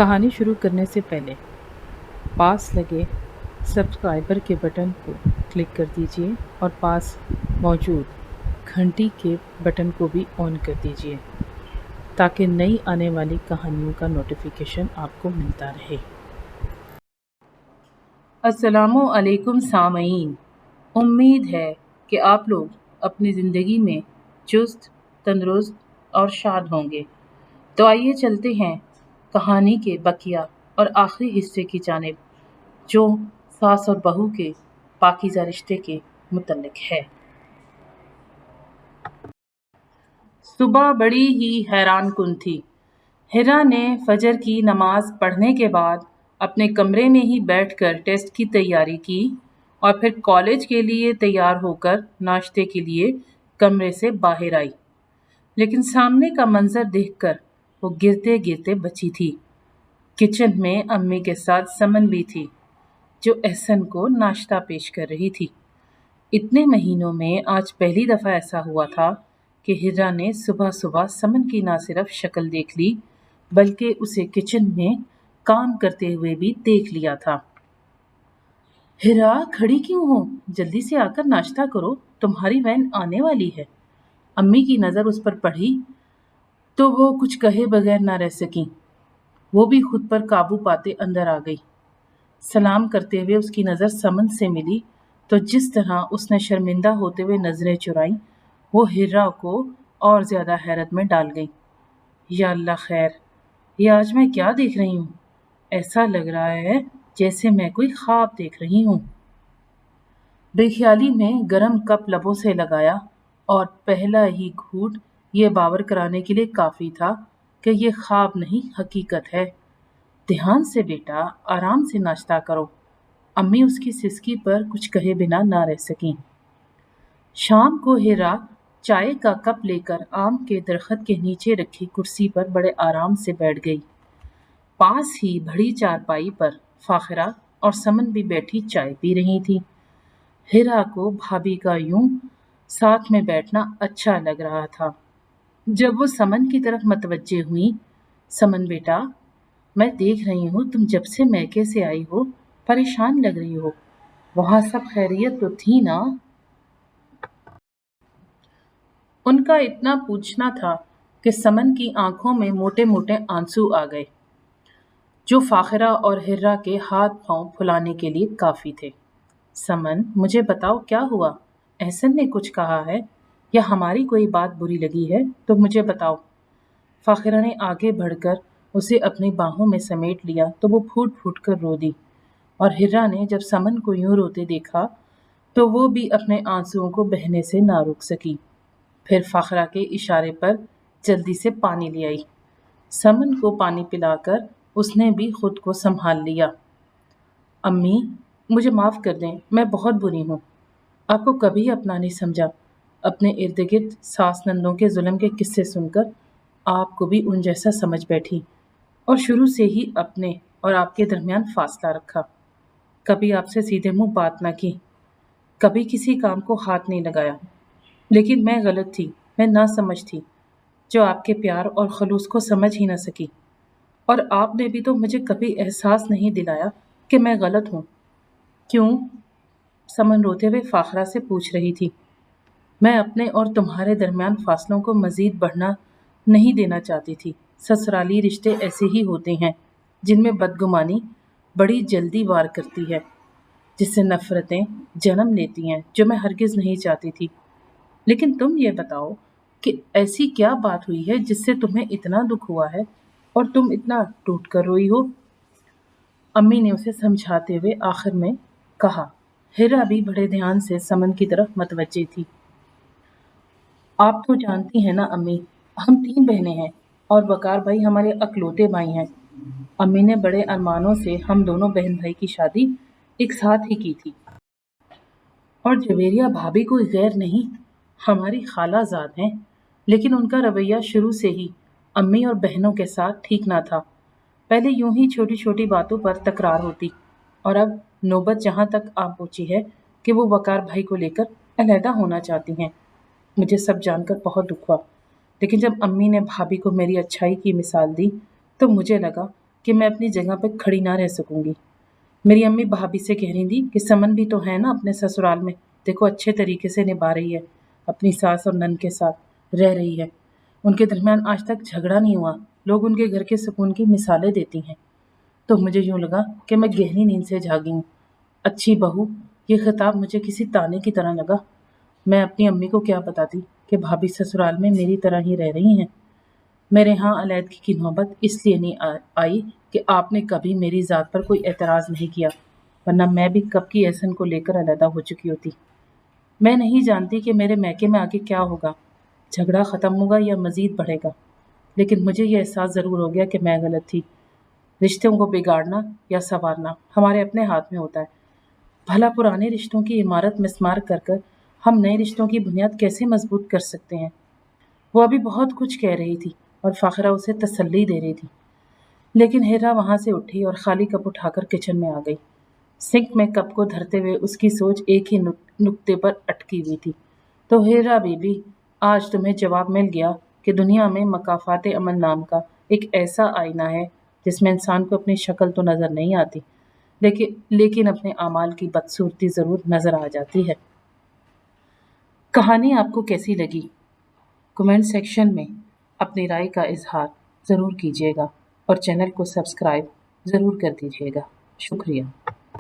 कहानी शुरू करने से पहले पास लगे सब्सक्राइबर के बटन को क्लिक कर दीजिए और पास मौजूद घंटी के बटन को भी ऑन कर दीजिए ताकि नई आने वाली कहानियों का नोटिफिकेशन आपको मिलता रहे। अस्सलामु अलैकुम सामईन, उम्मीद है कि आप लोग अपनी ज़िंदगी में चुस्त, तंदुरुस्त और शाद होंगे। तो आइए चलते हैं कहानी के बकिया और आखिरी हिस्से की जानिब, जो सास और बहू के पाकीज़ा रिश्ते के मुतल्लिक है। सुबह बड़ी ही हैरान कुन थी। हिरा ने फजर की नमाज पढ़ने के बाद अपने कमरे में ही बैठकर टेस्ट की तैयारी की और फिर कॉलेज के लिए तैयार होकर नाश्ते के लिए कमरे से बाहर आई। लेकिन सामने का मंजर देखकर वो गिरते गिरते बची थी। किचन में अम्मी के साथ समन भी थी, जो एहसन को नाश्ता पेश कर रही थी। इतने महीनों में आज पहली दफ़ा ऐसा हुआ था कि हिरा ने सुबह सुबह समन की ना सिर्फ शक्ल देख ली, बल्कि उसे किचन में काम करते हुए भी देख लिया था। हिरा, खड़ी क्यों हो? जल्दी से आकर नाश्ता करो, तुम्हारी वैन आने वाली है। अम्मी की नज़र उस पर पड़ी तो वो कुछ कहे बगैर ना रह सकी। वो भी खुद पर काबू पाते अंदर आ गई। सलाम करते हुए उसकी नज़र समन से मिली तो जिस तरह उसने शर्मिंदा होते हुए नज़रें चुराई, वो हिरा को और ज़्यादा हैरत में डाल गई। या अल्लाह खैर, ये आज मैं क्या देख रही हूँ? ऐसा लग रहा है जैसे मैं कोई ख्वाब देख रही हूँ। बेख्याली में गरम कप लबों से लगाया और पहला ही घूंट ये बावर कराने के लिए काफ़ी था कि ये ख्वाब नहीं, हकीकत है। ध्यान से बेटा, आराम से नाश्ता करो। अम्मी उसकी सिसकी पर कुछ कहे बिना ना रह सकीं। शाम को हिरा चाय का कप लेकर आम के दरख्त के नीचे रखी कुर्सी पर बड़े आराम से बैठ गई। पास ही बड़ी चारपाई पर फाखिरा और समन भी बैठी चाय पी रही थी। हिरा को भाभी का यूं साथ में बैठना अच्छा लग रहा था। जब वो समन की तरफ मतवज्जे हुई, समन बेटा, मैं देख रही हूँ तुम जब से मैके से आई हो परेशान लग रही हो। वहाँ सब खैरियत तो थी ना? उनका इतना पूछना था कि समन की आंखों में मोटे मोटे आंसू आ गए, जो फाखिरा और हिर्रा के हाथ पांव फुलाने के लिए काफ़ी थे। समन, मुझे बताओ क्या हुआ? एहसन ने कुछ कहा है या हमारी कोई बात बुरी लगी है तो मुझे बताओ। फाखिरा ने आगे बढ़कर उसे अपनी बाहों में समेट लिया तो वो फूट फूट कर रो दी, और हिर्रा ने जब समन को यूं रोते देखा तो वो भी अपने आंसुओं को बहने से ना रोक सकी। फिर फाखिरा के इशारे पर जल्दी से पानी ले आई। समन को पानी पिलाकर उसने भी खुद को संभाल लिया। अम्मी, मुझे माफ़ कर दें, मैं बहुत बुरी हूँ। आपको कभी अपना नहीं समझा। अपने इर्द गिर्द सास नंदों के जुल्म के किस्से सुनकर आपको भी उन जैसा समझ बैठी और शुरू से ही अपने और आपके दरमियान फासला रखा। कभी आपसे सीधे मुंह बात ना की, कभी किसी काम को हाथ नहीं लगाया। लेकिन मैं गलत थी, मैं ना समझ थी, जो आपके प्यार और खलूस को समझ ही ना सकी। और आपने भी तो मुझे कभी एहसास नहीं दिलाया कि मैं गलत हूँ। क्यों? समन रोते हुए फाखरा से पूछ रही थी। मैं अपने और तुम्हारे दरमियान फासलों को मजीद बढ़ना नहीं देना चाहती थी। ससुराली रिश्ते ऐसे ही होते हैं जिनमें बदगुमानी बड़ी जल्दी वार करती है, जिससे नफरतें जन्म लेती हैं, जो मैं हरगिज़ नहीं चाहती थी। लेकिन तुम ये बताओ कि ऐसी क्या बात हुई है जिससे तुम्हें इतना दुख हुआ है और तुम इतना टूट कर रोई हो? अम्मी ने उसे समझाते हुए आखिर में कहा। हिरा भी बड़े ध्यान से समन की तरफ मतवज्जे थी। आप तो जानती हैं ना अम्मी, हम 3 बहनें हैं और वकार भाई हमारे अकलौते भाई हैं। अम्मी ने बड़े अरमानों से हम दोनों बहन भाई की शादी एक साथ ही की थी। और जवेरिया भाभी कोई गैर नहीं, हमारी खालाजाद हैं। लेकिन उनका रवैया शुरू से ही अम्मी और बहनों के साथ ठीक ना था। पहले यूं ही छोटी छोटी बातों पर तकरार होती, और अब नौबत जहाँ तक आ पहुंची है कि वो वकार भाई को लेकर अलहदा होना चाहती हैं। मुझे सब जानकर बहुत दुख हुआ, लेकिन जब अम्मी ने भाभी को मेरी अच्छाई की मिसाल दी तो मुझे लगा کہ मैं अपनी जगह पे खड़ी ना रह सकूंगी। मेरी अम्मी भाभी से कह रही थी कि समन भी तो है ना अपने ससुराल में, देखो अच्छे तरीके से निभा रही है, अपनी सास और नन के साथ रह रही है, उनके दरमियान आज तक झगड़ा नहीं हुआ, लोग उनके घर के सुकून की मिसालें देती हैं। तो मुझे यूं लगा कि मैं गहरी नींद से जागी हूँ। अच्छी बहू, ये खिताब मुझे किसी ताने की तरह लगा। मैं अपनी अम्मी को क्या बताती कि भाभी ससुराल में मेरी तरह ही रह रही हैं। मेरे यहाँ अलैदगी की नौबत इसलिए नहीं आई कि आपने कभी मेरी ज़ात पर कोई एतराज़ नहीं किया, वरना मैं भी कब की एहसन को लेकर अलहदा हो चुकी होती। मैं नहीं जानती कि मेरे मैके में आगे क्या होगा, झगड़ा ख़त्म होगा या मज़ीद बढ़ेगा, लेकिन मुझे ये एहसास ज़रूर हो गया कि मैं गलत थी। रिश्तों को बिगाड़ना या संवारना हमारे अपने हाथ में होता है। भला पुराने रिश्तों की इमारत मिस्मार कर कर हम नए रिश्तों की बुनियाद कैसे मजबूत कर सकते हैं? वो अभी बहुत कुछ कह रही थी और फाखरा उसे तसल्ली दे रही थी, लेकिन हिरा वहां से उठी और खाली कप उठाकर किचन में आ गई। सिंक में कप को धरते हुए उसकी सोच एक ही नुक्ते पर अटकी हुई थी। तो हिरा बीबी, आज तुम्हें जवाब मिल गया कि दुनिया में मकाफात अमन नाम का एक ऐसा आईना है जिसमें इंसान को अपनी शक्ल तो नजर नहीं आती, लेकिन अपने अमाल की बदसूरती जरूर नजर आ जाती है। कहानी आपको कैसी लगी? कमेंट सेक्शन में अपनी राय का इजहार ज़रूर कीजिएगा और चैनल को सब्सक्राइब ज़रूर कर दीजिएगा। शुक्रिया।